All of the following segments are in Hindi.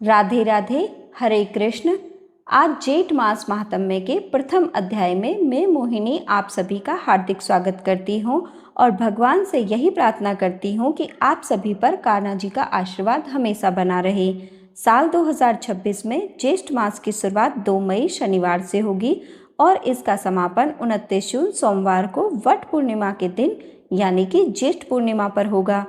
राधे राधे। हरे कृष्ण। आज जेठ मास महात्म्य के प्रथम अध्याय में मैं मोहिनी आप सभी का हार्दिक स्वागत करती हूँ और भगवान से यही प्रार्थना करती हूँ कि आप सभी पर कान्हा जी का आशीर्वाद हमेशा बना रहे। साल 2026 में ज्येष्ठ मास की शुरुआत 2 मई शनिवार से होगी और इसका समापन 29 जून सोमवार को वट पूर्णिमा के दिन यानी कि ज्येष्ठ पूर्णिमा पर होगा।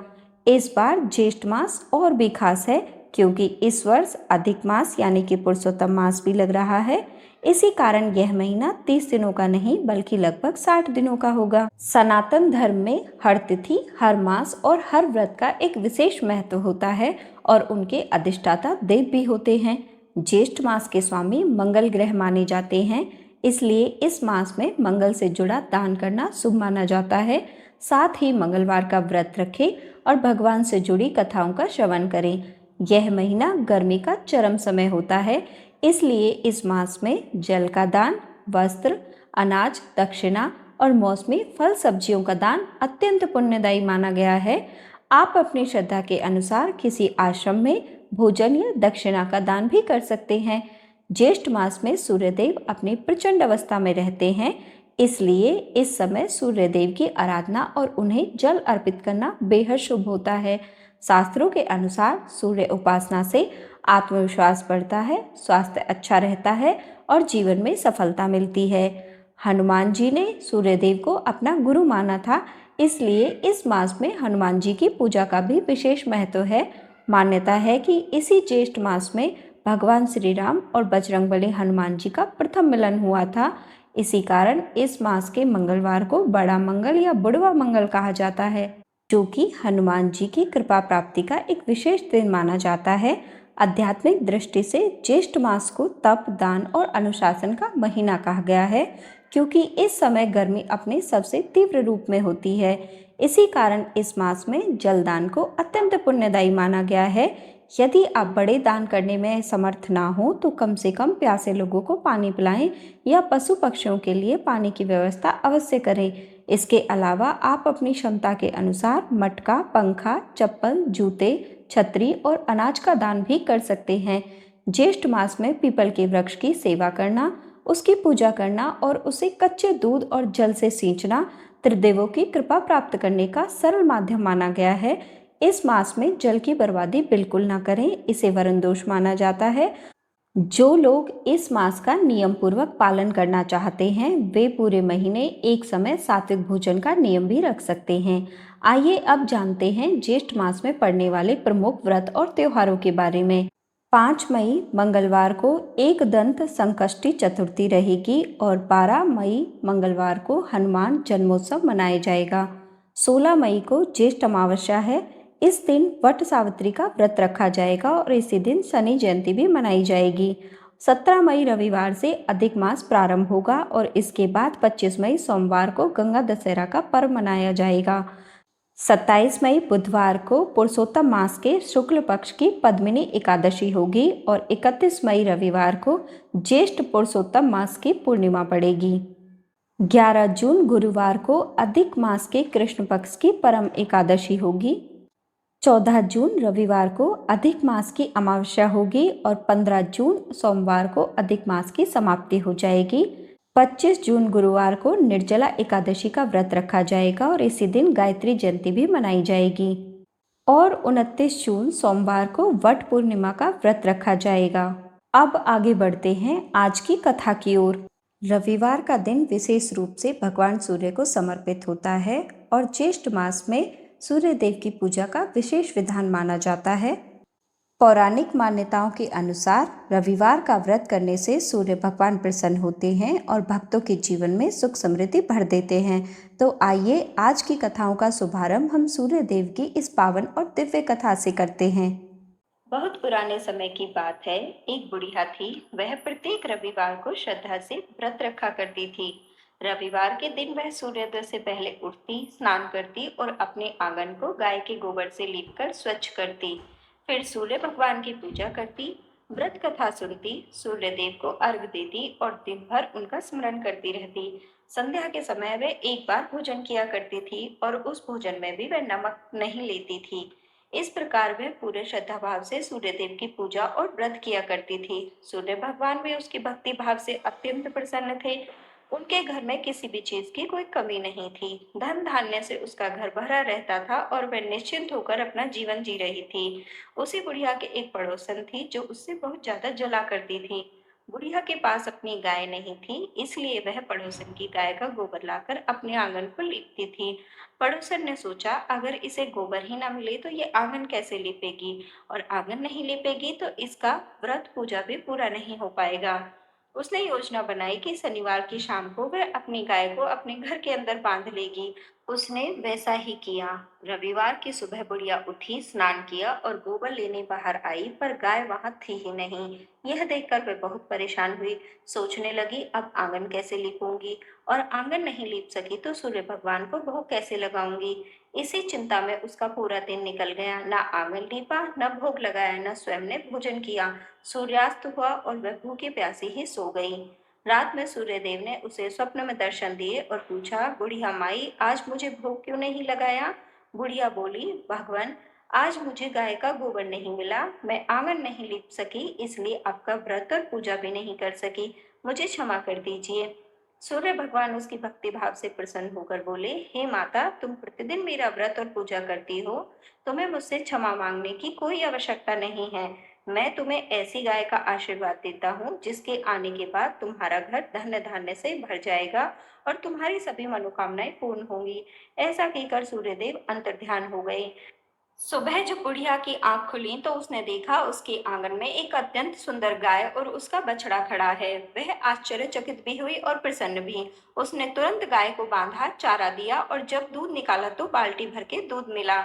इस बार ज्येष्ठ मास और भी खास है क्योंकि इस वर्ष अधिक मास यानी कि पुरुषोत्तम मास भी लग रहा है। इसी कारण यह महीना 30 दिनों का नहीं बल्कि लगभग 60 दिनों का होगा। सनातन धर्म में हर तिथि, हर मास और हर व्रत का एक विशेष महत्व होता है और उनके अधिष्ठाता देव भी होते हैं। ज्येष्ठ मास के स्वामी मंगल ग्रह माने जाते हैं, इसलिए इस मास में मंगल से जुड़ा दान करना शुभ माना जाता है। साथ ही मंगलवार का व्रत रखें और भगवान से जुड़ी कथाओं का श्रवण करें। यह महीना गर्मी का चरम समय होता है, इसलिए इस मास में जल का दान, वस्त्र, अनाज, दक्षिणा और मौसमी फल सब्जियों का दान अत्यंत पुण्यदायी माना गया है। आप अपनी श्रद्धा के अनुसार किसी आश्रम में भोजन या दक्षिणा का दान भी कर सकते हैं। ज्येष्ठ मास में सूर्यदेव अपनी प्रचंड अवस्था में रहते हैं, इसलिए इस समय सूर्यदेव की आराधना और उन्हें जल अर्पित करना बेहद शुभ होता है। शास्त्रों के अनुसार सूर्य उपासना से आत्मविश्वास बढ़ता है, स्वास्थ्य अच्छा रहता है और जीवन में सफलता मिलती है। हनुमान जी ने सूर्यदेव को अपना गुरु माना था, इसलिए इस मास में हनुमान जी की पूजा का भी विशेष महत्व है। मान्यता है कि इसी ज्येष्ठ मास में भगवान श्री राम और बजरंगबली हनुमान जी का प्रथम मिलन हुआ था। इसी कारण इस मास के मंगलवार को बड़ा मंगल या बुढ़वा मंगल कहा जाता है, जो कि हनुमान जी की कृपा प्राप्ति का एक विशेष दिन माना जाता है। आध्यात्मिक दृष्टि से ज्येष्ठ मास को तप, दान और अनुशासन का महीना कहा गया है, क्योंकि इस समय गर्मी अपने सबसे तीव्र रूप में होती है। इसी कारण इस मास में जलदान को अत्यंत पुण्यदायी माना गया है। यदि आप बड़े दान करने में समर्थ ना हो तो कम से कम प्यासे लोगों को पानी पिलाएं या पशु पक्षियों के लिए पानी की व्यवस्था अवश्य करें। इसके अलावा आप अपनी क्षमता के अनुसार मटका, पंखा, चप्पल, जूते, छतरी और अनाज का दान भी कर सकते हैं। ज्येष्ठ मास में पीपल के वृक्ष की सेवा करना, उसकी पूजा करना और उसे कच्चे दूध और जल से सींचना त्रिदेवों की कृपा प्राप्त करने का सरल माध्यम माना गया है। इस मास में जल की बर्बादी बिल्कुल ना करें, इसे वरुण दोष माना जाता है। जो लोग इस मास का नियम पूर्वक पालन करना चाहते हैं वे पूरे महीने एक समय सात्विक भोजन का नियम भी रख सकते हैं। आइए अब जानते हैं ज्येष्ठ मास में पड़ने वाले प्रमुख व्रत और त्योहारों के बारे में। 5 मई मंगलवार को एक दंत संकष्टी चतुर्थी रहेगी और 12 मई मंगलवार को हनुमान जन्मोत्सव मनाया जाएगा। 16 मई को ज्येष्ठ अमावस्या है। इस दिन वट सावित्री का व्रत रखा जाएगा और इसी दिन शनि जयंती भी मनाई जाएगी। 17 मई रविवार से अधिक मास प्रारंभ होगा और इसके बाद 25 मई सोमवार को गंगा दशहरा का पर्व मनाया जाएगा। 27 मई बुधवार को पुरुषोत्तम मास के शुक्ल पक्ष की पद्मिनी एकादशी होगी और 31 मई रविवार को ज्येष्ठ पुरुषोत्तम मास की पूर्णिमा पड़ेगी। 11 जून गुरुवार को अधिक मास के कृष्ण पक्ष की परम एकादशी होगी। 14 जून रविवार को अधिक मास की अमावस्या होगी और 15 जून सोमवार को अधिक मास की समाप्ति हो जाएगी। 25 जून गुरुवार को निर्जला एकादशी का व्रत रखा जाएगा और इसी दिन गायत्री जयंती भी मनाई जाएगी। और 29 जून सोमवार को वट पूर्णिमा का व्रत रखा जाएगा। अब आगे बढ़ते हैं आज की कथा की ओर। रविवार का दिन विशेष रूप से भगवान सूर्य को समर्पित होता है और ज्येष्ठ मास में सूर्य देव की पूजा का विशेष विधान माना जाता है। पौराणिक मान्यताओं के अनुसार रविवार का व्रत करने से सूर्य भगवान प्रसन्न होते हैं और भक्तों के जीवन में सुख समृद्धि भर देते हैं। तो आइए आज की कथाओं का शुभारंभ हम सूर्य देव की इस पावन और दिव्य कथा से करते हैं। बहुत पुराने समय की बात है। एक बुढ़िया थी। वह प्रत्येक रविवार को श्रद्धा से व्रत रखा करती थी। रविवार के दिन वह सूर्योदय से पहले उठती, स्नान करती और अपने आंगन को गाय के गोबर से लीपकर स्वच्छ करती। फिर सूर्य भगवान की पूजा करती, व्रत कथा सुनती, सूर्य देव को अर्घ देती और दिन भर उनका स्मरण करती रहती। संध्या के समय वह एक बार भोजन किया करती थी और उस भोजन में भी वह नमक नहीं लेती थी। इस प्रकार वह पूरे श्रद्धा भाव से सूर्यदेव की पूजा और व्रत किया करती थी। सूर्य भगवान भी उसकी भक्ति भाव से अत्यंत प्रसन्न थे। उनके घर में किसी भी चीज की कोई कमी नहीं थी। धन धान्य से उसका घर भरा रहता था और वह निश्चिंत होकर अपना जीवन जी रही थी। उसी बुढ़िया के एक पड़ोसन थी जो उससे बहुत ज्यादा जला करती थी। बुढ़िया के पास अपनी गाय नहीं थी, इसलिए वह पड़ोसन की गाय का गोबर लाकर अपने आंगन को लीपती थी। पड़ोसन ने सोचा, अगर इसे गोबर ही ना मिले तो ये आंगन कैसे लीपेगी, और आंगन नहीं लीपेगी तो इसका व्रत पूजा भी पूरा नहीं हो पाएगा। उसने योजना बनाई कि शनिवार की शाम को वह अपनी गाय को अपने घर के अंदर बांध लेगी। उसने वैसा ही किया। रविवार की सुबह बुढ़िया उठी, स्नान किया और गोबर लेने बाहर आई, पर गाय वहां थी ही नहीं। यह देखकर वह बहुत परेशान हुई। सोचने लगी, अब आंगन कैसे लीपूंगी, और आंगन नहीं लीप सकी तो सूर्य भगवान को भोग कैसे लगाऊंगी। इसी चिंता में उसका पूरा दिन निकल गया। न आंगन लीपा, न भोग लगाया, न स्वयं ने भोजन किया। सूर्यास्त हुआ और वह भूखी प्यासी ही सो गई। रात में सूर्यदेव ने उसे स्वप्न में दर्शन दिए और पूछा, बुढ़िया माई, आज मुझे भोग क्यों नहीं लगाया। बुढ़िया बोली, भगवान, आज मुझे गाय का गोबर नहीं मिला, मैं आंगन नहीं लीप सकी, इसलिए आपका व्रत और पूजा भी नहीं कर सकी, मुझे क्षमा कर दीजिए। सूर्य भगवान उसकी भक्ति भाव से प्रसन्न होकर बोले, हे माता, तुम प्रतिदिन मेरा व्रत और पूजा करती हो, तुम्हें मुझसे क्षमा मांगने की कोई आवश्यकता नहीं है। मैं तुम्हें ऐसी गाय का आशीर्वाद देता हूँ जिसके आने के बाद तुम्हारा घर धन्य धान्य से भर जाएगा और तुम्हारी सभी मनोकामनाएं पूर्ण होंगी। ऐसा कहकर सूर्यदेव अंतर्ध्यान हो गए। सुबह जब बुढ़िया की आंख खुली तो उसने देखा उसके आंगन में एक अत्यंत सुंदर गाय और उसका बछड़ा खड़ा है। वह आश्चर्यचकित भी हुई और प्रसन्न भी। उसने तुरंत गाय को बांधा, चारा दिया और जब दूध निकाला तो बाल्टी भर के दूध मिला।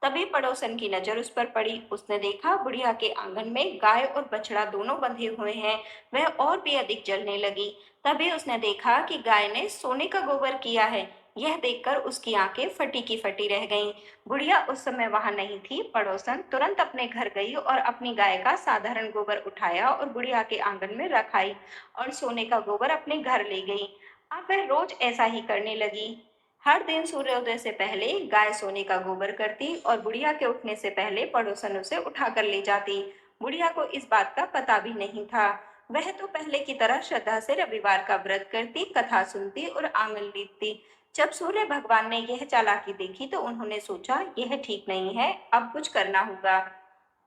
तभी पड़ोसन की नजर उस पर पड़ी। उसने देखा बुढ़िया के आंगन में गाय और बछड़ा दोनों बंधे हुए हैं। वह और भी अधिक जलने लगी। तभी उसने देखा कि गाय ने सोने का गोबर किया है। यह देखकर उसकी आंखें फटी की फटी रह गईं। बुढ़िया उस समय वहां नहीं थी। पड़ोसन तुरंत अपने घर गई और अपनी गाय का साधारण गोबर उठाया और बुढ़िया के आंगन में रख आई और सोने का गोबर अपने घर ले गई। अब वह रोज ऐसा ही करने लगी। हर दिन सूर्योदय से पहले गाय सोने का गोबर करती और बुढ़िया के उठने से पहले पड़ोसन उसे उठाकर ले जाती। बुढ़िया को इस बात का पता भी नहीं था। वह तो पहले की तरह श्रद्धा से रविवार का व्रत करती, कथा सुनती और आंगन लीपती। जब सूर्य भगवान ने यह चालाकी देखी तो उन्होंने सोचा, यह ठीक नहीं है, अब कुछ करना होगा।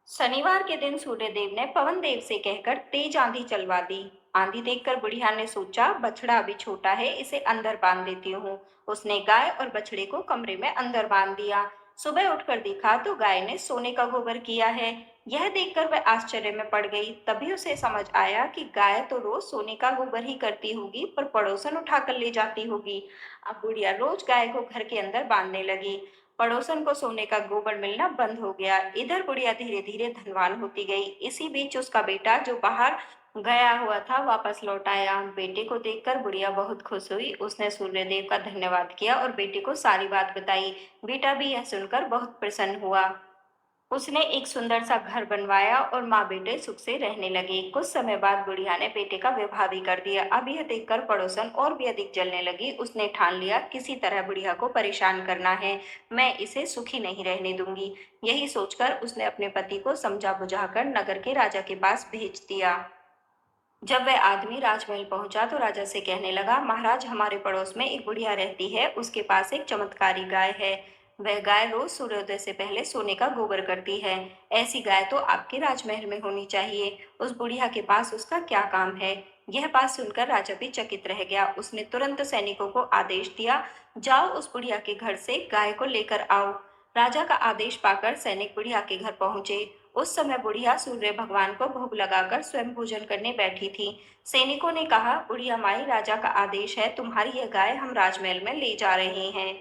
शनिवार के दिन सूर्यदेव ने पवन देव से कहकर तेज आंधी चलवा दी। आंधी देखकर बुढ़िया ने सोचा, बछड़ा अभी छोटा है, इसे अंदर बांध देती हूँ। उसने गाय और बछड़े को कमरे में अंदर बांध दिया। सुबह उठकर देखा तो गाय ने सोने का गोबर किया है। यह देखकर वह आश्चर्य में पड़ गई। तभी उसे समझ आया कि गाय तो रोज सोने का गोबर ही करती होगी, पर पड़ोसन उठाकर ले जाती होगी। अब बुढ़िया रोज गाय को घर के अंदर बांधने लगी। पड़ोसन को सोने का गोबर मिलना बंद हो गया। इधर बुढ़िया धीरे धीरे धनवान होती गई। इसी बीच उसका बेटा जो बाहर गया हुआ था वापस लौट आया। बेटे को देखकर बुढ़िया बहुत खुश हुई। उसने सूर्यदेव का धन्यवाद किया और बेटे को सारी बात बताई। बेटा भी यह सुनकर बहुत प्रसन्न हुआ। उसने एक सुंदर सा घर बनवाया और माँ बेटे सुख से रहने लगे। कुछ समय बाद बुढ़िया ने बेटे का विवाह भी कर दिया। अब यह देखकर पड़ोसन और भी अधिक जलने लगी। उसने ठान लिया, किसी तरह बुढ़िया को परेशान करना है, मैं इसे सुखी नहीं रहने दूंगी। यही सोचकर उसने अपने पति को समझा बुझाकर नगर के राजा के पास भेज दिया। जब वह आदमी राजमहल पहुंचा तो राजा से कहने लगा, महाराज, हमारे पड़ोस में एक बुढ़िया रहती है, उसके पास एक चमत्कारी गाय है। वह गाय रोज सूर्योदय से पहले सोने का गोबर करती है। ऐसी गाय तो आपके राजमहल में होनी चाहिए। उस बुढ़िया के पास उसका क्या काम है। यह बात सुनकर राजा भी चकित रह गया। उसने तुरंत सैनिकों को आदेश दिया, जाओ उस बुढ़िया के घर से गाय को लेकर आओ। राजा का आदेश पाकर सैनिक बुढ़िया के घर पहुंचे। उस समय बुढ़िया सूर्य भगवान को भोग लगाकर स्वयं भोजन करने बैठी थी। सैनिकों ने कहा, बुढ़िया माई, राजा का आदेश है, तुम्हारी यह गाय हम राजमहल में ले जा रहे हैं।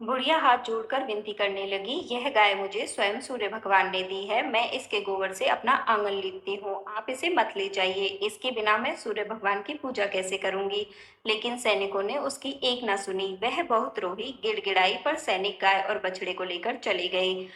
बुढ़िया हाथ जोड़कर विनती करने लगी, यह गाय मुझे स्वयं सूर्य भगवान ने दी है, मैं इसके गोबर से अपना आंगन लीपती हूँ, आप इसे मत ले जाइए, इसके बिना मैं सूर्य भगवान की पूजा कैसे करूंगी। लेकिन सैनिकों ने उसकी एक न सुनी। वह बहुत रोही, गिड़गिड़ाई, पर सैनिक गाय और बछड़े को लेकर चले गए।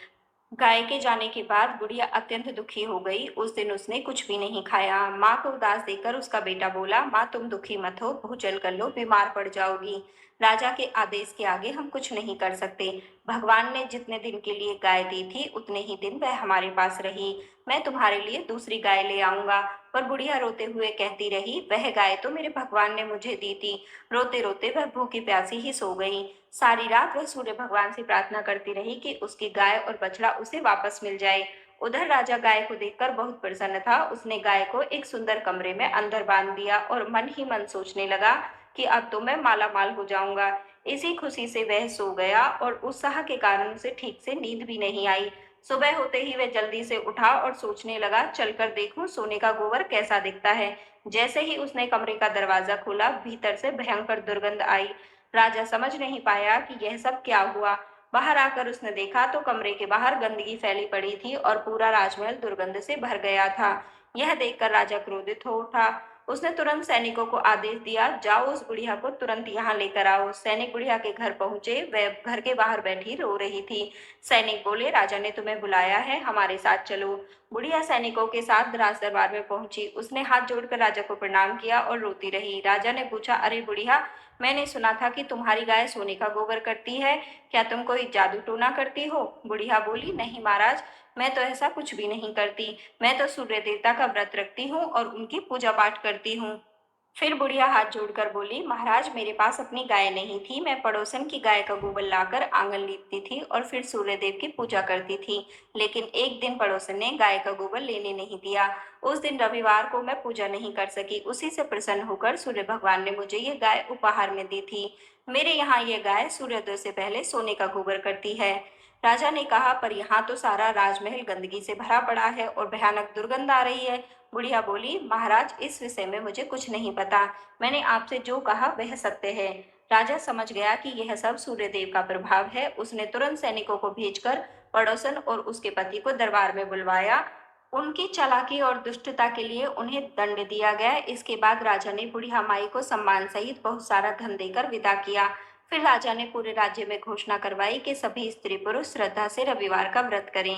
गाय के जाने के बाद बुढ़िया अत्यंत दुखी हो गई। उस दिन उसने कुछ भी नहीं खाया। माँ को उदास देखकर उसका बेटा बोला, माँ, तुम दुखी मत हो, भोजन कर लो, बीमार पड़ जाओगी। राजा के आदेश के आगे हम कुछ नहीं कर सकते। भगवान ने जितने दिन के लिए गाय दी थी उतने ही दिन वह हमारे पास रही। मैं तुम्हारे लिए दूसरी गाय ले आऊंगा। पर बुढ़िया रोते हुए कहती रही, वह गाय तो मेरे भगवान ने मुझे दी थी। रोते रोते वह भूखी प्यासी ही सो गई। सारी रात वह सूर्य भगवान से प्रार्थना करती रही कि उसकी गाय और बछड़ा उसे वापस मिल जाए। उधर राजा गाय को देखकर बहुत प्रसन्न था। उसने गाय को एक सुंदर कमरे में अंदर बांध दिया और मन ही मन सोचने लगा कि अब तो मैं माला माल हो जाऊंगा। इसी खुशी से वह सो गया और उत्साह के कारण उसे ठीक से नींद भी नहीं आई। सुबह होते ही वह जल्दी से उठा और सोचने लगा, चलकर देखूं सोने का गोबर कैसा दिखता है। जैसे ही उसने कमरे का दरवाजा खोला, भीतर से भयंकर दुर्गंध आई। राजा समझ नहीं पाया कि यह सब क्या हुआ। बाहर आकर उसने देखा तो कमरे के बाहर गंदगी फैली पड़ी थी और पूरा राजमहल दुर्गंध से भर गया था। यह देखकर राजा क्रोधित हो उठा। उसने तुरंत सैनिकों को आदेश दिया, जाओ उस बुढ़िया को तुरंत यहाँ लेकर आओ। सैनिक बुढ़िया के घर पहुंचे। वह घर के बाहर बैठी रो रही थी। सैनिक बोले, राजा ने तुम्हें बुलाया है, हमारे साथ चलो। बुढ़िया सैनिकों के साथ राज दरबार में पहुंची। उसने हाथ जोड़कर राजा को प्रणाम किया और रोती रही। राजा ने पूछा, अरे बुढ़िया, मैंने सुना था कि तुम्हारी गाय सोने का गोबर करती है, क्या तुम कोई जादू टोना करती हो? बुढ़िया बोली, नहीं महाराज, मैं तो ऐसा कुछ भी नहीं करती। मैं तो सूर्य देवता का व्रत रखती हूँ और उनकी पूजा पाठ करती हूँ। फिर बुढ़िया हाथ जोड़कर बोली, महाराज, मेरे पास अपनी गाय नहीं थी। मैं पड़ोसन की गाय का गोबर लाकर आंगन लीपती थी और फिर सूर्यदेव की पूजा करती थी। लेकिन एक दिन पड़ोसन ने गाय का गोबर लेने नहीं दिया। उस दिन रविवार को मैं पूजा नहीं कर सकी। उसी से प्रसन्न होकर सूर्य भगवान ने मुझे ये गाय उपहार में दी थी। मेरे यहाँ ये गाय सूर्योदय से पहले सोने का गोबर करती है। राजा ने कहा, पर यहाँ तो सारा राजमहल गंदगी से भरा पड़ा है और भयानक दुर्गंध आ रही है। बुढ़िया बोली, महाराज, इस विषय में मुझे कुछ नहीं पता। मैंने आपसे जो कहा वह सत्य है। राजा समझ गया कि यह सब सूर्यदेव का प्रभाव है। उसने तुरंत सैनिकों को भेजकर पड़ोसन और उसके पति को दरबार में बुलवाया। उनकी चालाकी और दुष्टता के लिए उन्हें दंड दिया गया। इसके बाद राजा ने बुढ़िया माई को सम्मान सहित बहुत सारा धन देकर विदा किया। फिर राजा ने पूरे राज्य में घोषणा करवाई कि सभी स्त्री पुरुष श्रद्धा से रविवार का व्रत करें।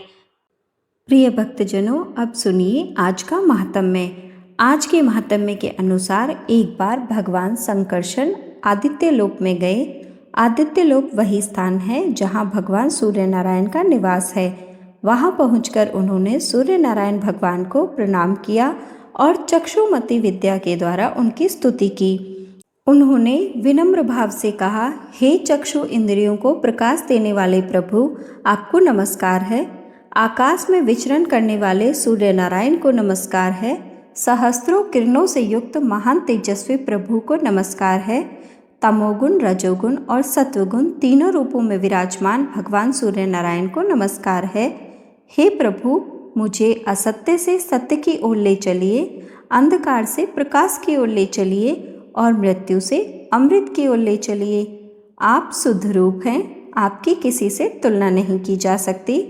प्रिय भक्तजनों, अब सुनिए आज का महात्म्य। आज के महात्म्य के अनुसार एक बार भगवान संकर्षण आदित्य लोक में गए। आदित्य लोक वही स्थान है जहाँ भगवान सूर्य नारायण का निवास है। वहाँ पहुंचकर उन्होंने सूर्य नारायण भगवान को प्रणाम किया और चक्षुमती विद्या के द्वारा उनकी स्तुति की। उन्होंने विनम्र भाव से कहा, हे चक्षु इंद्रियों को प्रकाश देने वाले प्रभु, आपको नमस्कार है। आकाश में विचरण करने वाले सूर्य नारायण को नमस्कार है। सहस्त्रों किरणों से युक्त महान तेजस्वी प्रभु को नमस्कार है। तमोगुण, रजोगुण और सत्वगुण तीनों रूपों में विराजमान भगवान सूर्य नारायण को नमस्कार है। हे प्रभु, मुझे असत्य से सत्य की ओर ले चलिए, अंधकार से प्रकाश की ओर ले चलिए और मृत्यु से अमृत की ओर ले चलिए। आप शुद्ध रूप हैं, आपकी किसी से तुलना नहीं की जा सकती।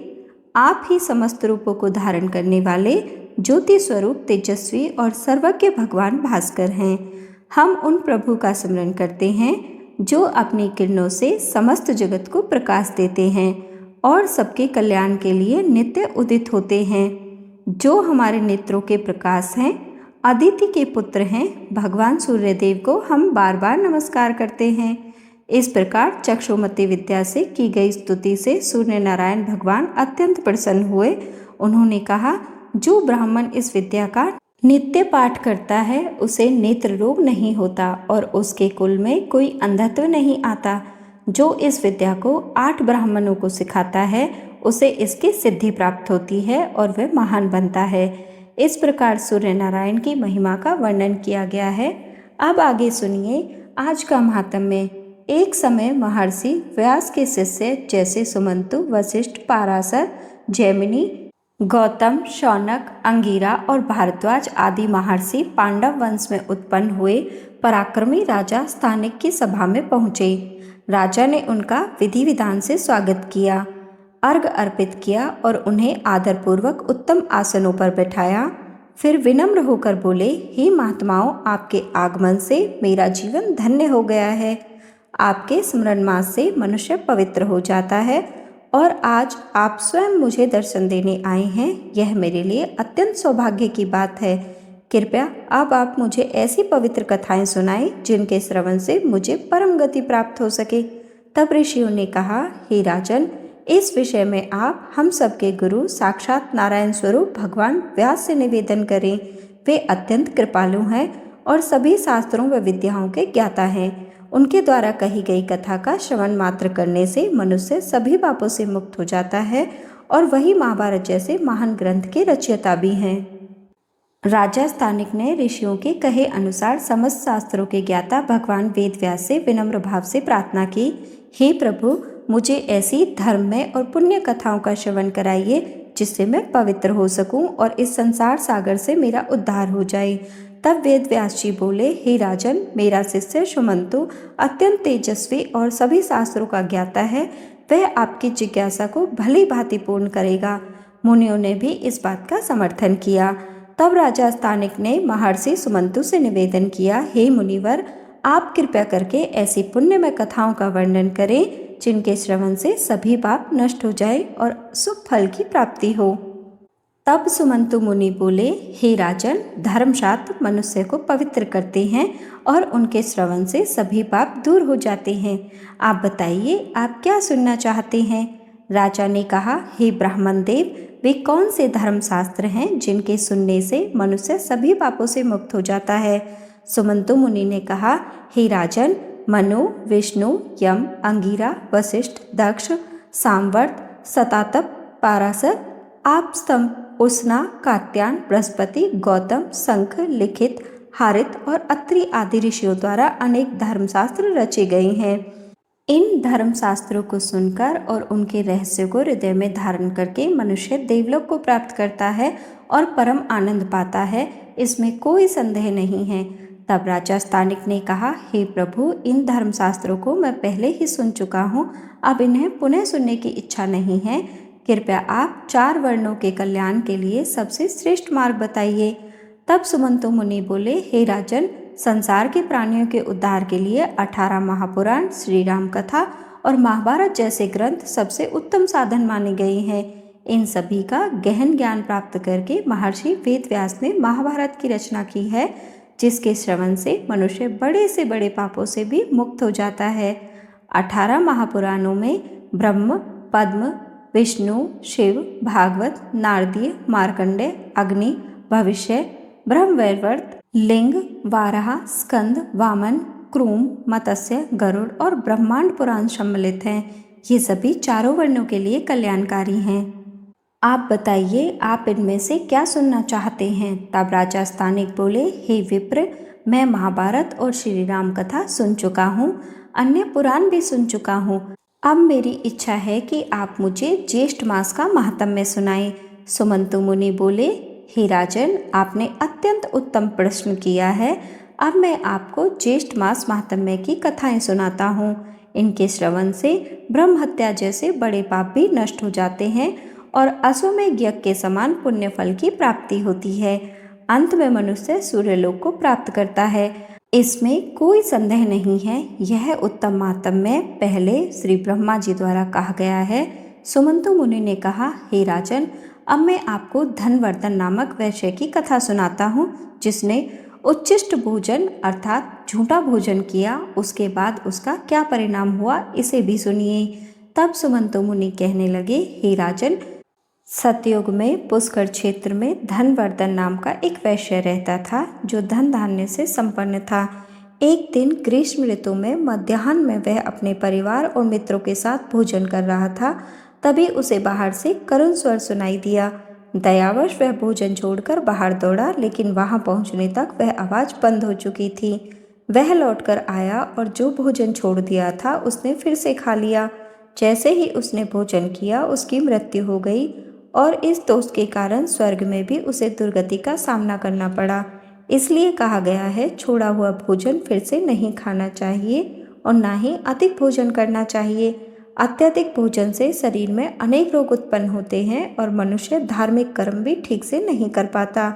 आप ही समस्त रूपों को धारण करने वाले ज्योति स्वरूप तेजस्वी और सर्वज्ञ भगवान भास्कर हैं। हम उन प्रभु का स्मरण करते हैं जो अपनी किरणों से समस्त जगत को प्रकाश देते हैं और सबके कल्याण के लिए नित्य उदित होते हैं, जो हमारे नेत्रों के प्रकाश हैं, अदिति के पुत्र हैं। भगवान सूर्यदेव को हम बार बार नमस्कार करते हैं। इस प्रकार चक्षुमती विद्या से की गई स्तुति से सूर्य नारायण भगवान अत्यंत प्रसन्न हुए। उन्होंने कहा, जो ब्राह्मण इस विद्या का नित्य पाठ करता है उसे नेत्र रोग नहीं होता और उसके कुल में कोई अंधत्व नहीं आता। जो इस विद्या को 8 ब्राह्मणों को सिखाता है उसे इसकी सिद्धि प्राप्त होती है और वह महान बनता है। इस प्रकार सूर्य नारायण की महिमा का वर्णन किया गया है। अब आगे सुनिए आज का महात्म्य। एक समय महर्षि व्यास के शिष्य जैसे सुमंतु, वशिष्ठ, पाराशर, जैमिनी, गौतम, शौनक, अंगिरा और भारद्वाज आदि महर्षि पांडव वंश में उत्पन्न हुए पराक्रमी राजा स्थानिक की सभा में पहुँचे। राजा ने उनका विधि विधान से स्वागत किया, अर्घ अर्पित किया और उन्हें आदरपूर्वक उत्तम आसनों पर बैठाया। फिर विनम्र होकर बोले, हे महात्माओं, आपके आगमन से मेरा जीवन धन्य हो गया है। आपके स्मरण मास से मनुष्य पवित्र हो जाता है और आज आप स्वयं मुझे दर्शन देने आए हैं। यह मेरे लिए अत्यंत सौभाग्य की बात है। कृपया अब आप मुझे ऐसी पवित्र कथाएं सुनाएं जिनके श्रवण से मुझे परम गति प्राप्त हो सके। तब ऋषियों ने कहा, हे राजन, इस विषय में आप हम सबके गुरु साक्षात नारायण स्वरूप भगवान व्यास से निवेदन करें। वे अत्यंत कृपालु हैं और सभी शास्त्रों व विद्याओं के ज्ञाता हैं। उनके द्वारा कही गई कथा का श्रवण मात्र करने से मनुष्य सभी पापों से मुक्त हो जाता है और वही महाभारत जैसे महान ग्रंथ के रचयिता भी हैं। राजा स्थानिक ने ऋषियों के कहे अनुसार समस्त शास्त्रों के ज्ञाता भगवान वेद व्यास से विनम्र भाव से प्रार्थना की, हे प्रभु, मुझे ऐसी धर्ममय और पुण्य कथाओं का श्रवण कराइए जिससे मैं पवित्र हो सकूं और इस संसार सागर से मेरा उद्धार हो जाए। तब वेद व्यास जी बोले, हे राजन, मेरा शिष्य सुमंतु अत्यंत तेजस्वी और सभी शास्त्रों का ज्ञाता है। वह आपकी जिज्ञासा को भली भांति पूर्ण करेगा। मुनियों ने भी इस बात का समर्थन किया। तब राजा स्थानिक ने महर्षि सुमंतु से निवेदन किया, हे मुनिवर, आप कृपया करके ऐसी पुण्यमय कथाओं का वर्णन करें जिनके श्रवण से सभी पाप नष्ट हो जाए और शुभ फल की प्राप्ति हो। तब सुमंतु मुनि बोले, हे राजन, धर्मशास्त्र मनुष्य को पवित्र करते हैं और उनके श्रवण से सभी पाप दूर हो जाते हैं। आप बताइए, आप क्या सुनना चाहते हैं? राजा ने कहा, हे ब्राह्मण देव, वे कौन से धर्मशास्त्र हैं जिनके सुनने से मनुष्य सभी पापों से मुक्त हो जाता है? सुमंतु मुनि ने कहा, हे राजन, मनु, विष्णु, यम, अंगिरा, वशिष्ठ, दक्ष, सामवर्त, सतातप, पाराशर, आपस्तंभ, उष्णा, कात्यायन, बृहस्पति, गौतम, शंख, लिखित, हारित और अत्रि आदि ऋषियों द्वारा अनेक धर्मशास्त्र रचे गए हैं। इन धर्मशास्त्रों को सुनकर और उनके रहस्य को हृदय में धारण करके मनुष्य देवलोक को प्राप्त करता है और परम आनंद पाता है, इसमें कोई संदेह नहीं है। तब राजा स्थानिक ने कहा, हे प्रभु, इन धर्मशास्त्रों को मैं पहले ही सुन चुका हूँ, अब इन्हें पुनः सुनने की इच्छा नहीं है। कृपया आप 4 वर्णों के कल्याण के लिए सबसे श्रेष्ठ मार्ग बताइए। तब सुमंतु मुनि बोले, हे राजन, संसार के प्राणियों के उद्धार के लिए 18 महापुराण, श्री राम कथा और महाभारत जैसे ग्रंथ सबसे उत्तम साधन माने गए हैं। इन सभी का गहन ज्ञान प्राप्त करके महर्षि वेद व्यास ने महाभारत की रचना की है, जिसके श्रवण से मनुष्य बड़े से बड़े पापों से भी मुक्त हो जाता है। 18 महापुराणों में ब्रह्म, पद्म, विष्णु, शिव, भागवत, नारदीय, मार्कंडेय, अग्नि, भविष्य, ब्रह्मवैवर्त, लिंग, वाराह, स्कंद, वामन, क्रूम, मत्स्य, गरुड़ और ब्रह्मांड पुराण सम्मिलित हैं। ये सभी चारों वर्णों के लिए कल्याणकारी हैं। आप बताइए, आप इनमें से क्या सुनना चाहते हैं? तब राजा स्थानिक बोले, हे विप्र, मैं महाभारत और श्री राम कथा सुन चुका हूँ, अन्य पुराण भी सुन चुका हूँ। अब मेरी इच्छा है कि आप मुझे ज्येष्ठ मास का महात्म्य सुनाएं। सुमंतु मुनि बोले, हे राजन, आपने अत्यंत उत्तम प्रश्न किया है। अब मैं आपको ज्येष्ठ मास महात्म्य की कथाएं सुनाता हूँ। इनके श्रवण से ब्रह्म हत्या जैसे बड़े पाप भी नष्ट हो जाते हैं और अश्वमेध यज्ञ के समान पुण्य फल की प्राप्ति होती है। अंत में मनुष्य सूर्यलोक को प्राप्त करता है, इसमें कोई संदेह नहीं है। यह उत्तम महात्म्य पहले श्री ब्रह्मा जी द्वारा कहा गया है। सुमंतु मुनि ने कहा, हे राजन, अब मैं आपको धनवर्धन नामक वैश्य की कथा सुनाता हूँ, जिसने उच्छिष्ट भोजन अर्थात झूठा भोजन किया, उसके बाद उसका क्या परिणाम हुआ, इसे भी सुनिए। तब सुमंतु मुनि कहने लगे, हे राजन, सतयुग में पुष्कर क्षेत्र में धनवर्धन नाम का एक वैश्य रहता था, जो धन धान्य से संपन्न था। एक दिन ग्रीष्म ऋतु में मध्याह्न में वह अपने परिवार और मित्रों के साथ भोजन कर रहा था। तभी उसे बाहर से करुण स्वर सुनाई दिया। दयावश वह भोजन छोड़कर बाहर दौड़ा, लेकिन वहां पहुंचने तक वह आवाज़ बंद हो चुकी थी। वह लौटकर आया और जो भोजन छोड़ दिया था उसने फिर से खा लिया। जैसे ही उसने भोजन किया, उसकी मृत्यु हो गई और इस दोष के कारण स्वर्ग में भी उसे दुर्गति का सामना करना पड़ा। इसलिए कहा गया है, छोड़ा हुआ भोजन फिर से नहीं खाना चाहिए और ना ही अधिक भोजन करना चाहिए। अत्यधिक भोजन से शरीर में अनेक रोग उत्पन्न होते हैं और मनुष्य धार्मिक कर्म भी ठीक से नहीं कर पाता।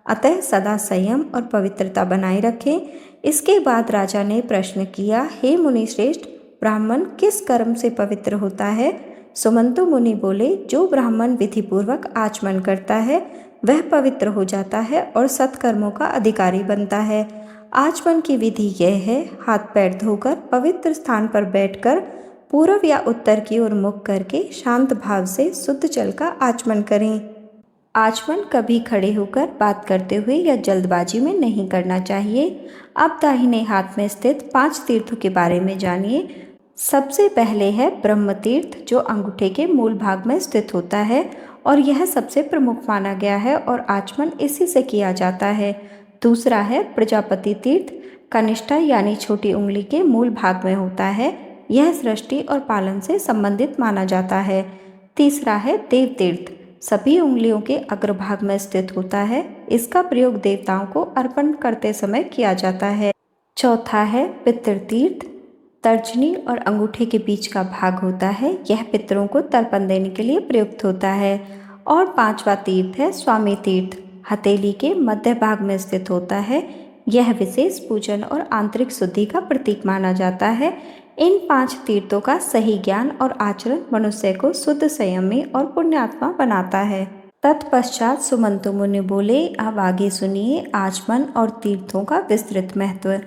अतः सदा संयम और पवित्रता बनाए रखें। इसके बाद राजा ने प्रश्न किया, हे मुनि श्रेष्ठ, ब्राह्मण किस कर्म से पवित्र होता है? सुमंतु मुनि बोले, जो ब्राह्मण विधिपूर्वक आचमन करता है, वह पवित्र हो जाता है और सत्कर्मों का अधिकारी बनता है। आचमन की विधि यह है, हाथ पैर धोकर पवित्र स्थान पर बैठकर पूर्व या उत्तर की ओर मुख करके शांत भाव से शुद्ध जल का आचमन करें। आचमन कभी खड़े होकर बात करते हुए या जल्दबाजी में नहीं करना चाहिए। अब दाहिने हाथ में स्थित 5 तीर्थों के बारे में जानिए। सबसे पहले है ब्रह्म तीर्थ, जो अंगूठे के मूल भाग में स्थित होता है और यह सबसे प्रमुख माना गया है और आचमन इसी से किया जाता है। दूसरा है प्रजापति तीर्थ, कनिष्ठा यानी छोटी उंगली के मूल भाग में होता है। यह सृष्टि और पालन से संबंधित माना जाता है। तीसरा है देव तीर्थ, सभी उंगलियों के अग्रभाग में स्थित होता है। इसका प्रयोग देवताओं को अर्पण करते समय किया जाता है। चौथा है पितृ तीर्थ, तर्जनी और अंगूठे के बीच का भाग होता है। यह पितरों को तर्पण देने के लिए प्रयुक्त होता है। और पांचवा तीर्थ है स्वामी तीर्थ, हथेली के मध्य भाग में स्थित होता है। यह विशेष पूजन और आंतरिक शुद्धि का प्रतीक माना जाता है। इन 5 तीर्थों का सही ज्ञान और आचरण मनुष्य को शुद्ध, संयमी और पुण्यात्मा बनाता है। तत्पश्चात सुमंतु मुनि बोले, अब आगे सुनिए आचमन और तीर्थों का विस्तृत महत्व।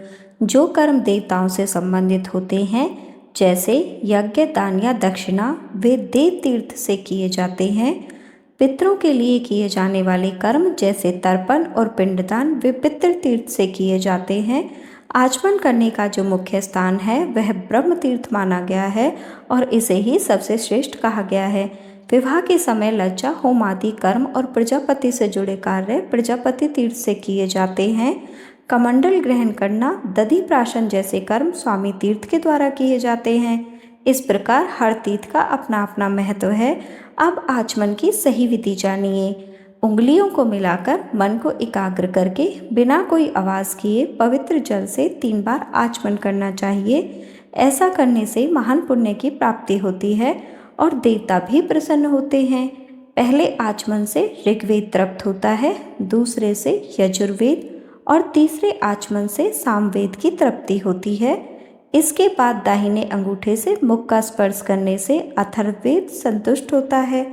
जो कर्म देवताओं से संबंधित होते हैं, जैसे यज्ञ, दान या दक्षिणा, वे देव तीर्थ से किए जाते हैं। पितरों के लिए किए जाने वाले कर्म जैसे तर्पण और पिंडदान, वे पितृ तीर्थ से किए जाते हैं। आचमन करने का जो मुख्य स्थान है वह ब्रह्म तीर्थ माना गया है और इसे ही सबसे श्रेष्ठ कहा गया है। विवाह के समय लज्जा, होम आदि कर्म और प्रजापति से जुड़े कार्य प्रजापति तीर्थ से किए जाते हैं। कमंडल ग्रहण करना, दधि प्राशन जैसे कर्म स्वामी तीर्थ के द्वारा किए जाते हैं। इस प्रकार हर तीर्थ का अपना अपना महत्व है। अब आचमन की सही विधि जानिए। उंगलियों को मिलाकर मन को एकाग्र करके बिना कोई आवाज़ किए पवित्र जल से 3 बार आचमन करना चाहिए। ऐसा करने से महान पुण्य की प्राप्ति होती है और देवता भी प्रसन्न होते हैं। पहले आचमन से ऋग्वेद तृप्त होता है, दूसरे से यजुर्वेद और तीसरे आचमन से सामवेद की तृप्ति होती है। इसके बाद दाहिने अंगूठे से मुख का स्पर्श करने से अथर्ववेद संतुष्ट होता है।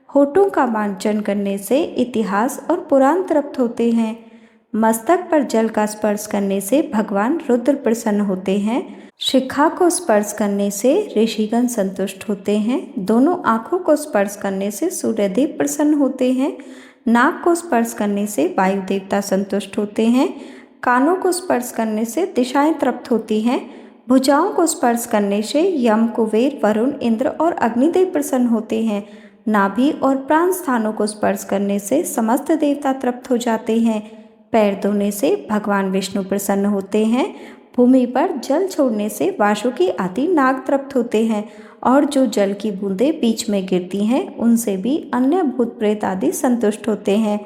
होठों का मांचन करने से इतिहास और पुराण तृप्त होते हैं। मस्तक पर जल का स्पर्श करने से भगवान रुद्र प्रसन्न होते हैं। शिखा को स्पर्श करने से ऋषिगण संतुष्ट होते हैं। दोनों आँखों को स्पर्श करने से सूर्यदेव प्रसन्न होते हैं। नाक को स्पर्श करने से वायु देवता संतुष्ट होते हैं। कानों को स्पर्श करने से दिशाएं तृप्त होती हैं। भुजाओं को स्पर्श करने से यम, कुबेर, वरुण, इंद्र और अग्निदेव प्रसन्न होते हैं। नाभि और प्राण स्थानों को स्पर्श करने से समस्त देवता तृप्त हो जाते हैं। पैर धोने से भगवान विष्णु प्रसन्न होते हैं। भूमि पर जल छोड़ने से वासुकी आदि नाग तृप्त होते हैं और जो जल की बूंदें बीच में गिरती हैं उनसे भी अन्य भूत प्रेत आदि संतुष्ट होते हैं।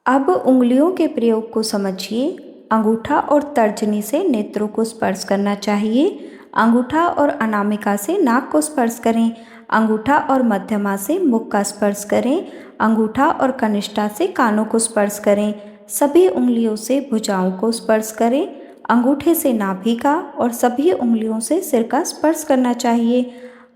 अब उंगलियों के प्रयोग को समझिए। अंगूठा और तर्जनी से नेत्रों को स्पर्श करना चाहिए। अंगूठा और अनामिका से नाक को स्पर्श करें। अंगूठा और मध्यमा से मुख का स्पर्श करें। अंगूठा और कनिष्ठा से कानों को स्पर्श करें। सभी उंगलियों से भुजाओं को स्पर्श करें। अंगूठे से नाभि का और सभी उंगलियों से सिर का स्पर्श करना चाहिए।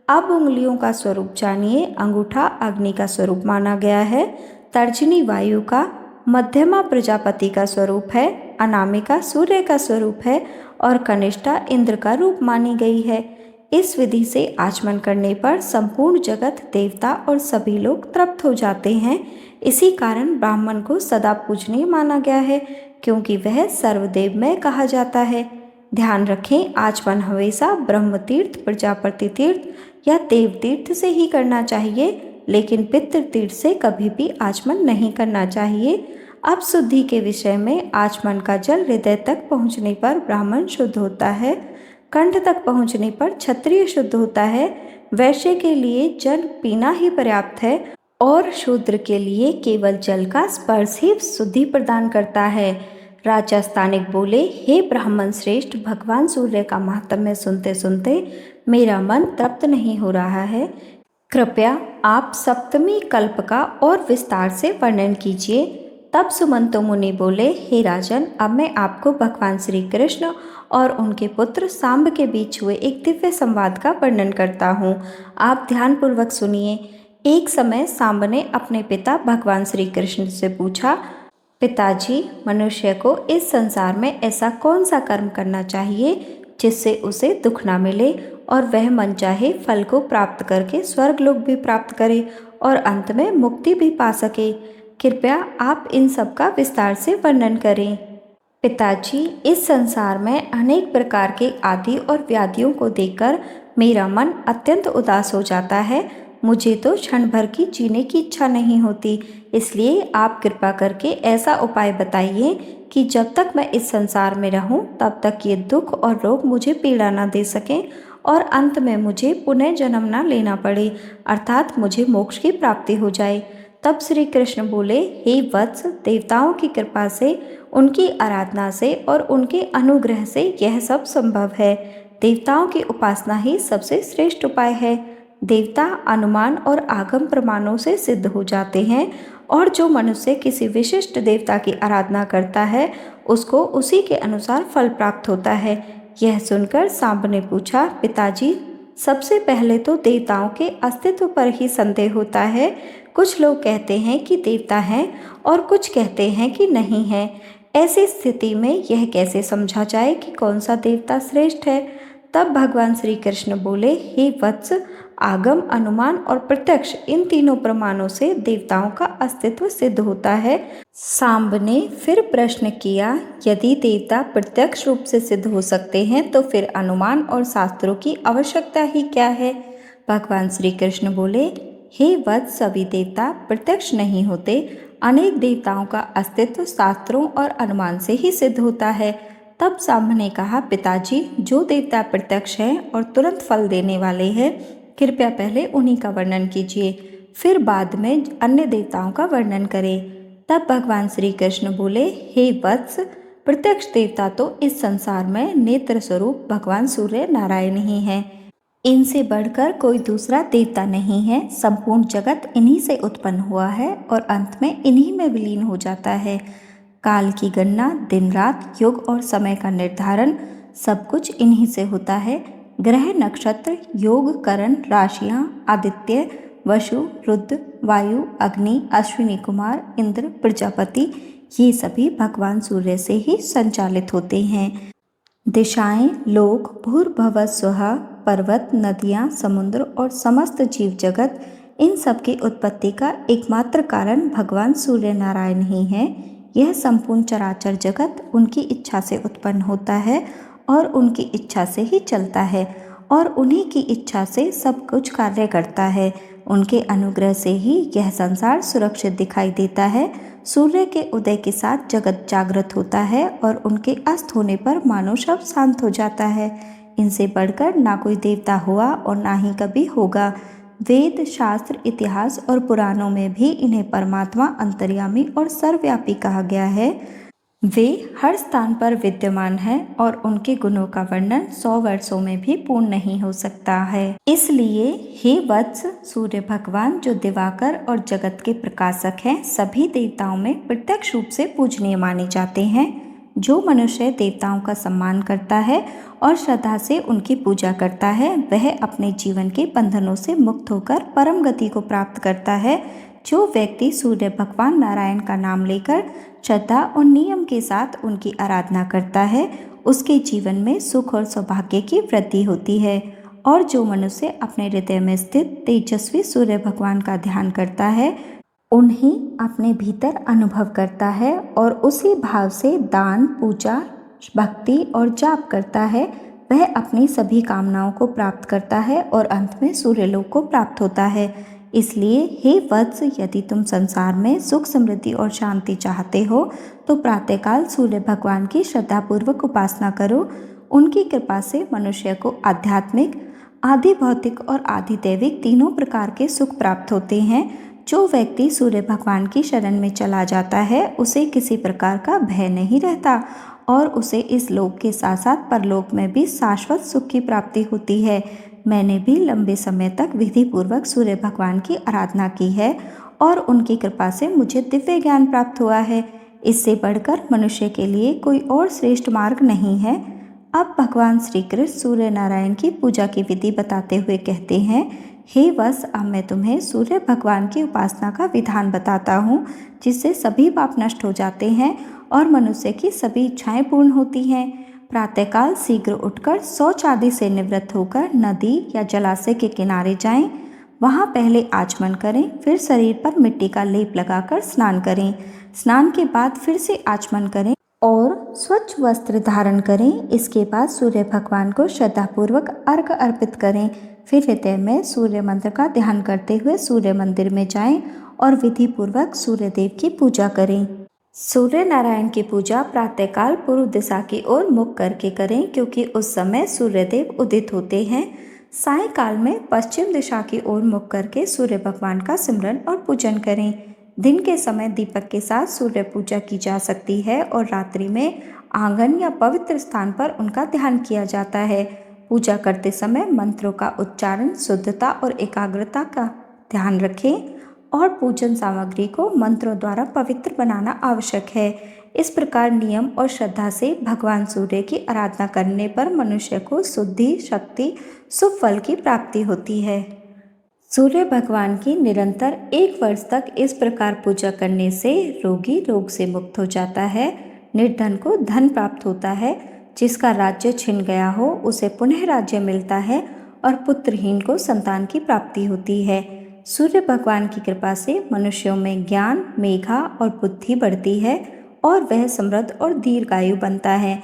अब उंगलियों का स्वरूप जानिए। अंगूठा अग्नि का स्वरूप माना गया है। तर्जनी वायु का, मध्यमा प्रजापति का स्वरूप है, अनामिका सूर्य का स्वरूप है और कनिष्ठा इंद्र का रूप मानी गई है। इस विधि से आचमन करने पर संपूर्ण जगत, देवता और सभी लोग तृप्त हो जाते हैं। इसी कारण ब्राह्मण को सदा पूजनीय माना गया है, क्योंकि वह सर्वदेव में कहा जाता है। ध्यान रखें, आचमन हमेशा ब्रह्म तीर्थ, प्रजापति तीर्थ या देव तीर्थ से ही करना चाहिए, लेकिन पितृ तीर्थ से कभी भी आचमन नहीं करना चाहिए। अब शुद्धि के विषय में, आचमन का जल हृदय तक पहुँचने पर ब्राह्मण शुद्ध होता है। कंठ तक पहुँचने पर क्षत्रिय शुद्ध होता है। वैश्य के लिए जल पीना ही पर्याप्त है और शूद्र के लिए केवल जल का स्पर्श ही शुद्धि प्रदान करता है। राजा स्थानिक बोले, हे ब्राह्मण श्रेष्ठ, भगवान सूर्य का महात्म्य सुनते सुनते मेरा मन तृप्त नहीं हो रहा है। कृपया आप सप्तमी कल्प का और विस्तार से वर्णन कीजिए। तब सुमंतो मुनि बोले, हे राजन, अब मैं आपको भगवान श्री कृष्ण और उनके पुत्र सांब के बीच हुए एक दिव्य संवाद का वर्णन करता हूँ। आप ध्यानपूर्वक सुनिए। एक समय सांब ने अपने पिता भगवान श्री कृष्ण से पूछा, पिताजी, मनुष्य को इस संसार में ऐसा कौन सा कर्म करना चाहिए जिससे उसे दुख ना मिले और वह मनचाहे फल को प्राप्त करके स्वर्गलोक भी प्राप्त करे और अंत में मुक्ति भी पा सके। कृपया आप इन सब का विस्तार से वर्णन करें। पिताजी, इस संसार में अनेक प्रकार के आदि और व्याधियों को देखकर मेरा मन अत्यंत उदास हो जाता है। मुझे तो क्षण भर की जीने की इच्छा नहीं होती। इसलिए आप कृपा करके ऐसा उपाय बताइए कि जब तक मैं इस संसार में रहूं तब तक ये दुख और रोग मुझे पीड़ा ना दे सकें और अंत में मुझे पुनः जन्म ना लेना पड़े, अर्थात मुझे मोक्ष की प्राप्ति हो जाए। तब श्री कृष्ण बोले, हे वत्स, देवताओं की कृपा से, उनकी आराधना से और उनके अनुग्रह से यह सब संभव है। देवताओं की उपासना ही सबसे श्रेष्ठ उपाय है। देवता अनुमान और आगम प्रमाणों से सिद्ध हो जाते हैं और जो मनुष्य किसी विशिष्ट देवता की आराधना करता है उसको उसी के अनुसार फल प्राप्त होता है। यह सुनकर सांब ने पूछा, पिताजी, सबसे पहले तो देवताओं के अस्तित्व पर ही संदेह होता है। कुछ लोग कहते हैं कि देवता हैं और कुछ कहते हैं कि नहीं है। ऐसी स्थिति में यह कैसे समझा जाए कि कौन सा देवता श्रेष्ठ है। तब भगवान श्री कृष्ण बोले, हे वत्स, आगम, अनुमान और प्रत्यक्ष, इन तीनों प्रमाणों से देवताओं का अस्तित्व सिद्ध होता है। सांब ने फिर प्रश्न किया, यदि देवता प्रत्यक्ष रूप से सिद्ध हो सकते हैं तो फिर अनुमान और शास्त्रों की आवश्यकता ही क्या है। भगवान श्री कृष्ण बोले, हे वत्स, सभी देवता प्रत्यक्ष नहीं होते। अनेक देवताओं का अस्तित्व शास्त्रों और अनुमान से ही सिद्ध होता है। तब सांब ने कहा, पिताजी, जो देवता प्रत्यक्ष हैं और तुरंत फल देने वाले हैं, कृपया पहले उन्हीं का वर्णन कीजिए, फिर बाद में अन्य देवताओं का वर्णन करें। तब भगवान श्री कृष्ण बोले, हे वत्स, प्रत्यक्ष देवता तो इस संसार में नेत्र स्वरूप भगवान सूर्य नारायण ही हैं। इनसे बढ़कर कोई दूसरा देवता नहीं है। संपूर्ण जगत इन्हीं से उत्पन्न हुआ है और अंत में इन्हीं में विलीन हो जाता है। काल की गणना, दिन रात, युग और समय का निर्धारण सब कुछ इन्हीं से होता है। ग्रह, नक्षत्र, योग, करण, राशियां, आदित्य, वसु, रुद्र, वायु, अग्नि, अश्विनी कुमार, इंद्र, प्रजापति, ये सभी भगवान सूर्य से ही संचालित होते हैं। दिशाएं, लोक, भूर्भुवः स्वः, पर्वत, नदियां, समुद्र और समस्त जीव जगत, इन सब की उत्पत्ति का एकमात्र कारण भगवान सूर्य नारायण ही है। यह संपूर्ण चराचर जगत उनकी इच्छा से उत्पन्न होता है और उनकी इच्छा से ही चलता है और उन्हीं की इच्छा से सब कुछ कार्य करता है। उनके अनुग्रह से ही यह संसार सुरक्षित दिखाई देता है। सूर्य के उदय के साथ जगत जागृत होता है और उनके अस्त होने पर मानव सब शांत हो जाता है। इनसे बढ़कर ना कोई देवता हुआ और ना ही कभी होगा। वेद, शास्त्र, इतिहास और पुराणों में भी इन्हें परमात्मा, अंतर्यामी और सर्वव्यापी कहा गया है। वे हर स्थान पर विद्यमान हैं और उनके गुणों का वर्णन 100 वर्षों में भी पूर्ण नहीं हो सकता है। इसलिए हे वत्स, सूर्य भगवान जो दिवाकर और जगत के प्रकाशक हैं, सभी देवताओं में प्रत्यक्ष रूप से पूजनीय माने जाते हैं। जो मनुष्य देवताओं का सम्मान करता है और श्रद्धा से उनकी पूजा करता है, वह अपने जीवन के बंधनों से मुक्त होकर परम गति को प्राप्त करता है। जो व्यक्ति सूर्य भगवान नारायण का नाम लेकर श्रद्धा और नियम के साथ उनकी आराधना करता है, उसके जीवन में सुख और सौभाग्य की वृद्धि होती है। और जो मनुष्य अपने हृदय में स्थित तेजस्वी सूर्य भगवान का ध्यान करता है, उन्हें अपने भीतर अनुभव करता है और उसी भाव से दान, पूजा, भक्ति और जाप करता है, वह अपनी सभी कामनाओं को प्राप्त करता है और अंत में सूर्यलोक को प्राप्त होता है। इसलिए हे वत्स, यदि तुम संसार में सुख, समृद्धि और शांति चाहते हो तो प्रातःकाल सूर्य भगवान की श्रद्धापूर्वक उपासना करो। उनकी कृपा से मनुष्य को आध्यात्मिक, आदि भौतिक और आदि दैविक तीनों प्रकार के सुख प्राप्त होते हैं। जो व्यक्ति सूर्य भगवान की शरण में चला जाता है, उसे किसी प्रकार का भय नहीं रहता और उसे इस लोक के साथ साथ परलोक में भी शाश्वत सुख की प्राप्ति होती है। मैंने भी लंबे समय तक विधि पूर्वक सूर्य भगवान की आराधना की है और उनकी कृपा से मुझे दिव्य ज्ञान प्राप्त हुआ है। इससे बढ़कर मनुष्य के लिए कोई और श्रेष्ठ मार्ग नहीं है। अब भगवान श्री कृष्ण सूर्य नारायण की पूजा की विधि बताते हुए कहते हैं, हे वत्स, अब मैं तुम्हें सूर्य भगवान की उपासना का विधान बताता हूँ, जिससे सभी पाप नष्ट हो जाते हैं और मनुष्य की सभी इच्छाएं पूर्ण होती हैं। प्रातःकाल शीघ्र उठकर शौच आदि से निवृत्त होकर नदी या जलाशय के किनारे जाएं। वहाँ पहले आचमन करें, फिर शरीर पर मिट्टी का लेप लगाकर स्नान करें। स्नान के बाद फिर से आचमन करें और स्वच्छ वस्त्र धारण करें। इसके बाद सूर्य भगवान को श्रद्धापूर्वक अर्घ्य अर्पित करें। फिर हृदय में सूर्य मंत्र का ध्यान करते हुए सूर्य मंदिर में जाएं और विधि पूर्वक सूर्य देव की पूजा करें। सूर्य नारायण की पूजा प्रातःकाल पूर्व दिशा की ओर मुख करके करें, क्योंकि उस समय सूर्य देव उदित होते हैं। सायंकाल में पश्चिम दिशा की ओर मुख करके सूर्य भगवान का सिमरन और पूजन करें। दिन के समय दीपक के साथ सूर्य पूजा की जा सकती है और रात्रि में आंगन या पवित्र स्थान पर उनका ध्यान किया जाता है। पूजा करते समय मंत्रों का उच्चारण, शुद्धता और एकाग्रता का ध्यान रखें और पूजन सामग्री को मंत्रों द्वारा पवित्र बनाना आवश्यक है। इस प्रकार नियम और श्रद्धा से भगवान सूर्य की आराधना करने पर मनुष्य को शुद्धि, शक्ति, शुभ फल की प्राप्ति होती है। सूर्य भगवान की निरंतर 1 वर्ष तक इस प्रकार पूजा करने से रोगी रोग से मुक्त हो जाता है, निर्धन को धन प्राप्त होता है, जिसका राज्य छिन गया हो उसे पुनः राज्य मिलता है और पुत्रहीन को संतान की प्राप्ति होती है। सूर्य भगवान की कृपा से मनुष्यों में ज्ञान, मेधा और बुद्धि बढ़ती है और वह समृद्ध और दीर्घायु बनता है।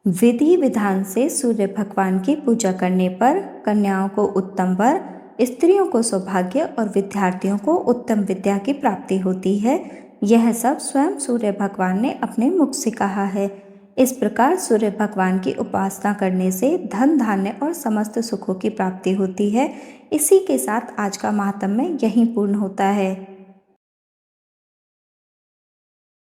विधि विधान से सूर्य भगवान की पूजा करने पर कन्याओं को उत्तम वर, स्त्रियों को सौभाग्य और विद्यार्थियों को उत्तम विद्या की प्राप्ति होती है। यह सब स्वयं सूर्य भगवान ने अपने मुख से कहा है। इस प्रकार सूर्य भगवान की उपासना करने से धन, धान्य और समस्त सुखों की प्राप्ति होती है। इसी के साथ आज का महात्म्य यहीं पूर्ण होता है।